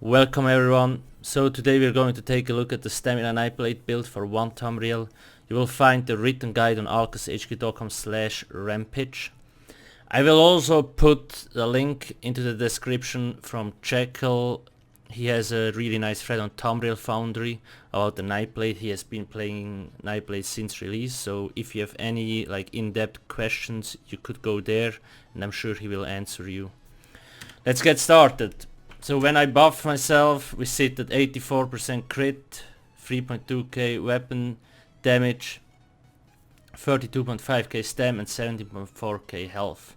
Welcome everyone. So today we're going to take a look at the Stamina Nightblade build for 1 Tamriel. You will find the written guide on aliashq.com/rampage. I will also put the link into the description from Jekyll. He has a really nice thread on Tamriel Foundry about the Nightblade. He has been playing Nightblade since release, so if you have any in-depth questions, you could go there and I'm sure he will answer you. Let's get started. So when I buff myself, we sit at 84% crit, 3.2k weapon damage, 32.5k stam and 17.4k health.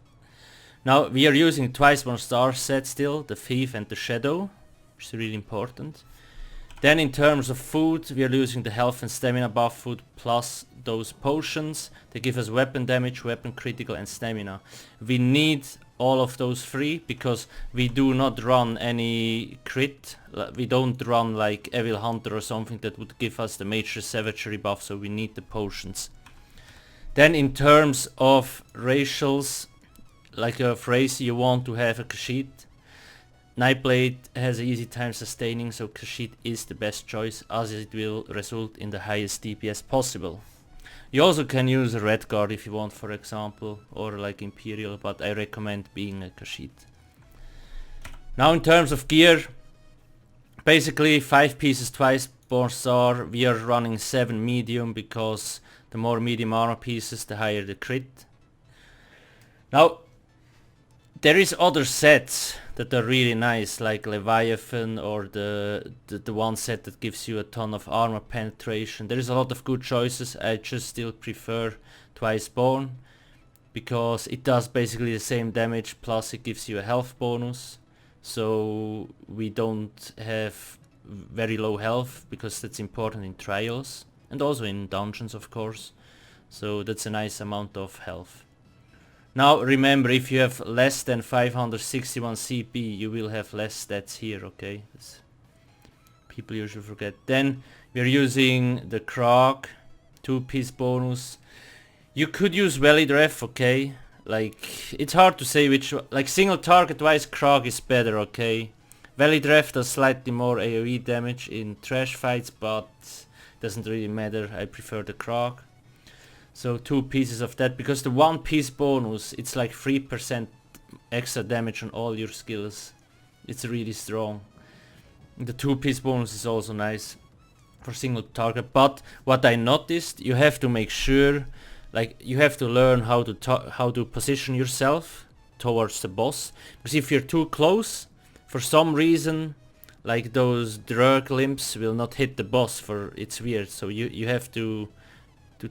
Now we are using twice more star set still, the Thief and the Shadow, which is really important. Then in terms of food, we are using the health and stamina buff food plus those potions. They give us weapon damage, weapon critical and stamina. We need all of those three because we do not run any crit. We don't run like Evil Hunter or something that would give us the major savagery buff, so we need the potions. Then in terms of racials, like a phrase, you want to have a Khajiit. Nightblade has an easy time sustaining, so Khajiit is the best choice as it will result in the highest DPS possible. You also can use a Red Guard if you want, for example, or like Imperial, but I recommend being a Khajiit. Now in terms of gear, basically 5 pieces twice more star. We are running 7 medium because the more medium armor pieces, the higher the crit. Now there is other sets that are really nice, like Leviathan or the one set that gives you a ton of armor penetration. There is a lot of good choices. I just still prefer Twice Born because it does basically the same damage plus it gives you a health bonus. So we don't have very low health because that's important in trials and also in dungeons, of course. So that's a nice amount of health. Now remember, if you have less than 561 CP, you will have less stats here, okay? People usually forget. Then we're using the Krog, 2-piece bonus. You could use Valid Ref, okay? Like, it's hard to say which one. Like, single target wise, Krog is better, okay? Valid Ref does slightly more AoE damage in trash fights, but doesn't really matter. I prefer the Krog. So 2 pieces of that, because the 1-piece bonus, it's like 3% extra damage on all your skills. It's really strong. The 2-piece bonus is also nice for single target, but what I noticed, you have to make sure, like you have to learn how to position yourself towards the boss, because if you're too close, for some reason, like those drug limps will not hit the boss. It's weird, so you have to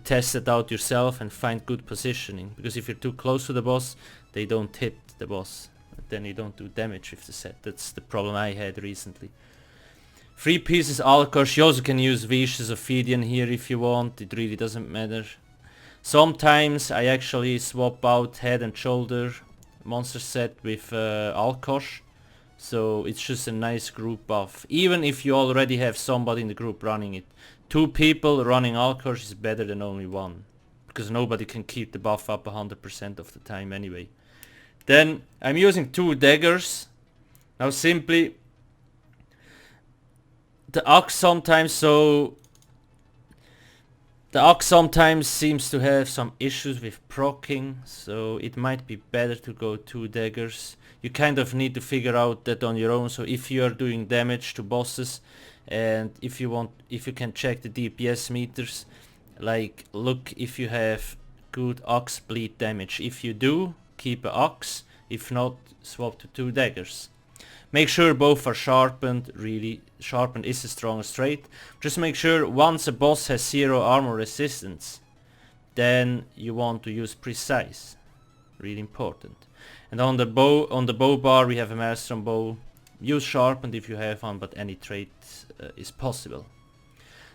test it out yourself and find good positioning, because if you're too close to the boss, they don't hit the boss, then you don't do damage with the set. That's the problem I had recently. 3 pieces Alkosh. You also can use Vicious Ophidian here if you want, it really doesn't matter. Sometimes I actually swap out Head and Shoulder monster set with Alkosh, so it's just a nice group buff, even if you already have somebody in the group running it. 2 people running Alkosh is better than only 1, because nobody can keep the buff up 100% of the time anyway. Then I'm using 2 daggers. Now simply, the axe sometimes seems to have some issues with proccing, so it might be better to go 2 daggers. You kind of need to figure out that on your own, so if you are doing damage to bosses, and if you can check the DPS meters, like look if you have good axe bleed damage. If you do, keep an axe. If not, swap to 2 daggers. Make sure both are sharpened. Really, sharpened is the strongest trait. Just make sure once a boss has 0 armor resistance, then you want to use precise. Really important. And on the bow bar we have a Maelstrom bow. Use sharpened if you have one, but any trait is possible.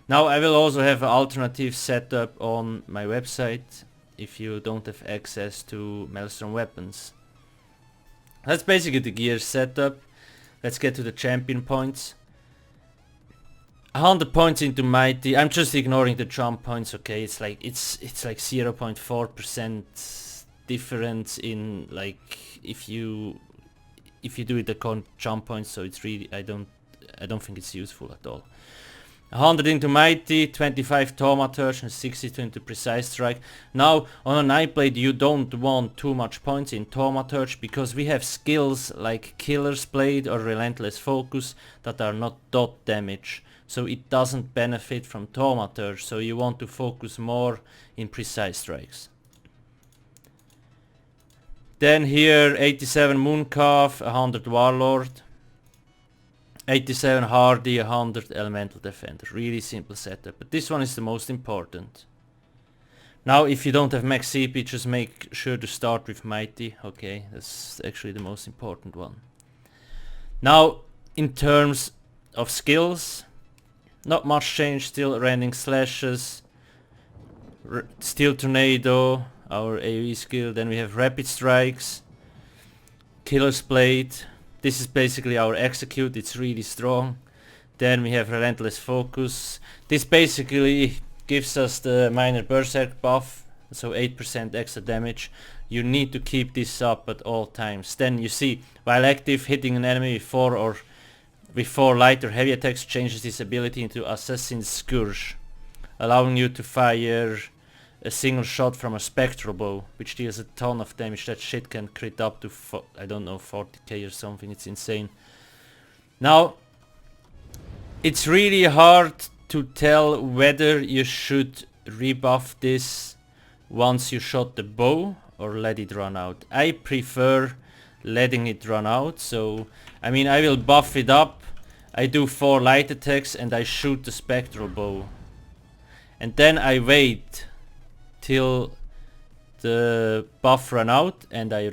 Now I will also have an alternative setup on my website if you don't have access to Maelstrom weapons. That's basically the gear setup. Let's get to the champion points. 100 points into mighty. I'm just ignoring the jump points, okay? It's like 0.4% difference in like if you do it according to jump points, so it's really, I don't I don't think it's useful at all. 100 into Mighty, 25 Thaumaturge and 62 into Precise Strike. Now on a Nightblade you don't want too much points in Thaumaturge because we have skills like Killer's Blade or Relentless Focus that are not dot damage. So it doesn't benefit from Thaumaturge, so you want to focus more in Precise Strikes. Then here 87 Mooncalf, 100 Warlord. 87 Hardy, 100 Elemental Defender. Really simple setup, but this one is the most important. Now if you don't have max CP, just make sure to start with Mighty. Okay, that's actually the most important one. Now in terms of skills, not much change, still Rending Slashes, Steel Tornado, our AoE skill. Then we have Rapid Strikes, Killer's Blade. This is basically our execute, it's really strong. Then we have Relentless Focus. This basically gives us the minor berserk buff, so 8% extra damage. You need to keep this up at all times. Then you see, while active, hitting an enemy with 4 light or heavy attacks changes this ability into Assassin's Scourge, allowing you to fire a single shot from a spectral bow, which deals a ton of damage. That shit can crit up to, I don't know, 40k or something, it's insane. Now, it's really hard to tell whether you should rebuff this once you shot the bow or let it run out. I prefer letting it run out, so, I mean, I will buff it up, I do 4 light attacks and I shoot the spectral bow. And then I wait till the buff run out and I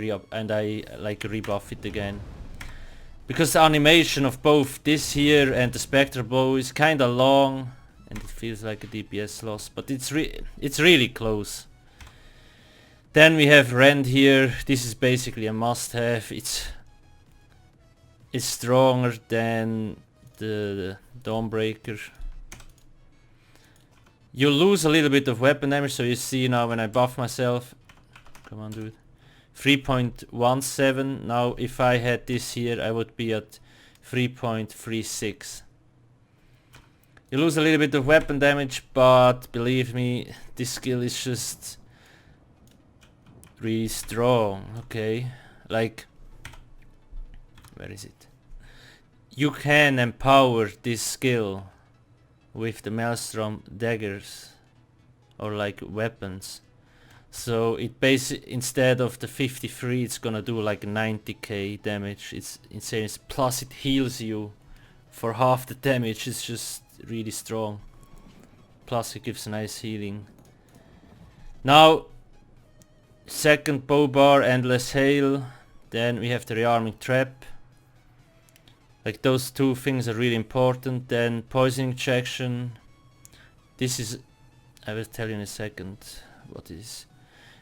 rebuff it again, because the animation of both this here and the spectral bow is kinda long and it feels like a DPS loss, but it's really close. Then we have Rend here. This is basically a must-have. It's stronger than the Dawnbreaker. You lose a little bit of weapon damage, so you see now when I buff myself, come on dude, 3.17. Now if I had this here I would be at 3.36. You lose a little bit of weapon damage, but believe me, this skill is just really strong. Okay, like, where is it? You can empower this skill with the Maelstrom daggers or like weapons, so it instead of the 53 it's gonna do like 90k damage. It's insane. Plus it heals you for half the damage. It's just really strong, plus it gives nice healing. Now second bow bar, Endless Hail. Then we have the Rearming Trap. Like, those two things are really important. Then Poisoning Injection. This is, I will tell you in a second what it is.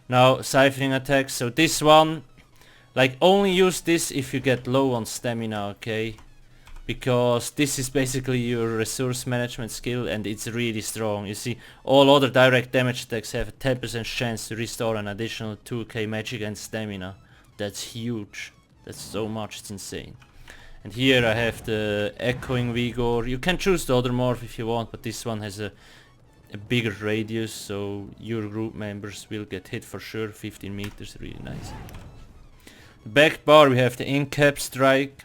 Now Siphoning Attacks. So this one, like, only use this if you get low on stamina, okay? Because this is basically your resource management skill and it's really strong. You see, all other direct damage attacks have a 10% chance to restore an additional 2k magic and stamina. That's huge. That's so much, it's insane. And here I have the Echoing Vigor. You can choose the other morph if you want, but this one has a bigger radius, so your group members will get hit for sure. 15 meters, really nice. The back bar, we have the In-Cap Strike.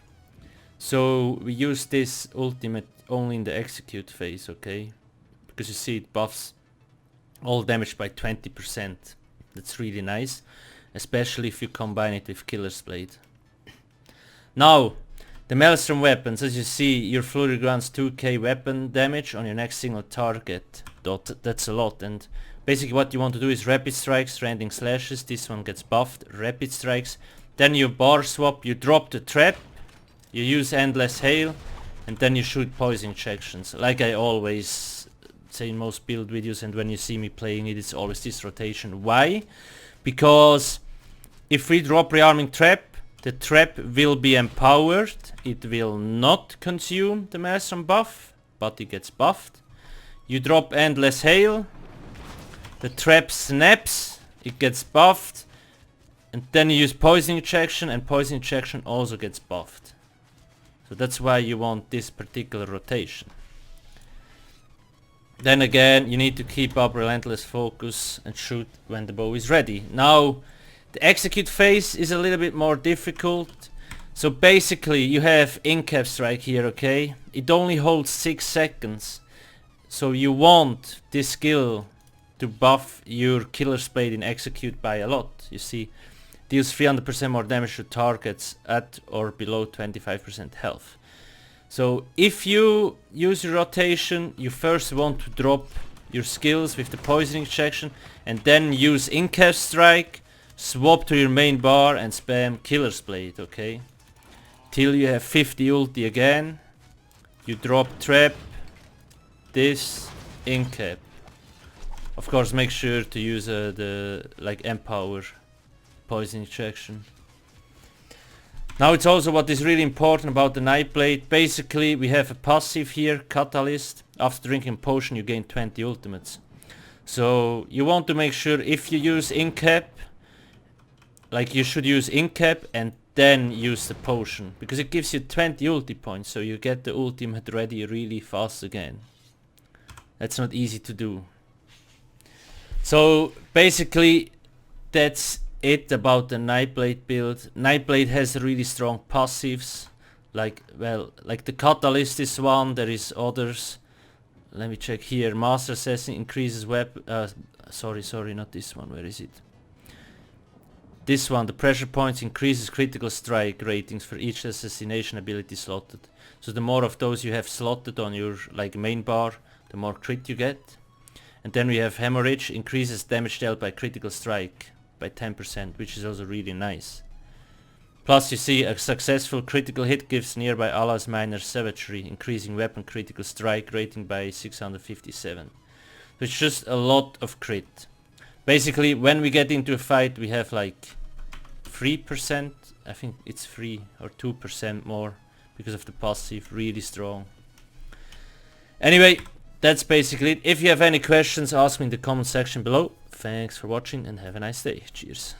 So we use this ultimate only in the execute phase, okay? Because you see it buffs all damage by 20%. That's really nice, especially if you combine it with Killer's Blade. Now, the Maelstrom weapons, as you see, your Flurry grants 2k weapon damage on your next single target. That's a lot, and basically what you want to do is Rapid Strikes, Rending Slashes. This one gets buffed, Rapid Strikes. Then you bar swap, you drop the trap, you use Endless Hail, and then you shoot Poison Injections. Like I always say in most build videos, and when you see me playing it, it's always this rotation. Why? Because if we drop Rearming Trap, the trap will be empowered. It will not consume the Maelstrom buff, but it gets buffed. You drop Endless Hail, the trap snaps, it gets buffed, and then you use Poison Injection, and Poison Injection also gets buffed. So So that's why you want this particular rotation. Then again, you need to keep up relentless focus and shoot when the bow is ready. Now, the execute phase is a little bit more difficult. So basically, you have in-cap strike here, okay? It only holds 6 seconds. So you want this skill to buff your killer's blade in execute by a lot. You see, deals 300% more damage to targets at or below 25% health. So if you use your rotation, you first want to drop your skills with the poisoning injection and then use in-cap strike, swap to your main bar and spam killer's blade, okay? Till you have 50 ulti again, you drop trap, this, in-cap. Of course make sure to use the like empower poison injection. Now it's also what is really important about the Nightblade. Basically we have a passive here, Catalyst. After drinking potion you gain 20 ultimates. So you want to make sure if you use in-cap, like you should use in-cap and then use the potion. Because it gives you 20 ulti points, so you get the ultimate ready really fast again. That's not easy to do. So basically that's it about the Nightblade build. Nightblade has really strong passives, like the Catalyst is one, there is others. Let me check here. Master Assassin increases sorry, not this one, where is it? This one, the pressure points increases critical strike ratings for each assassination ability slotted. So the more of those you have slotted on your like main bar, the more crit you get. And then we have Hemorrhage, increases damage dealt by critical strike by 10%, which is also really nice. Plus you see a successful critical hit gives nearby allies minor savagery, increasing weapon critical strike rating by 657. So it's just a lot of crit. Basically when we get into a fight we have like 3%, I think it's 3 or 2% more because of the passive, really strong. Anyway, that's basically it. If you have any questions, ask me in the comment section below. Thanks for watching and have a nice day. Cheers.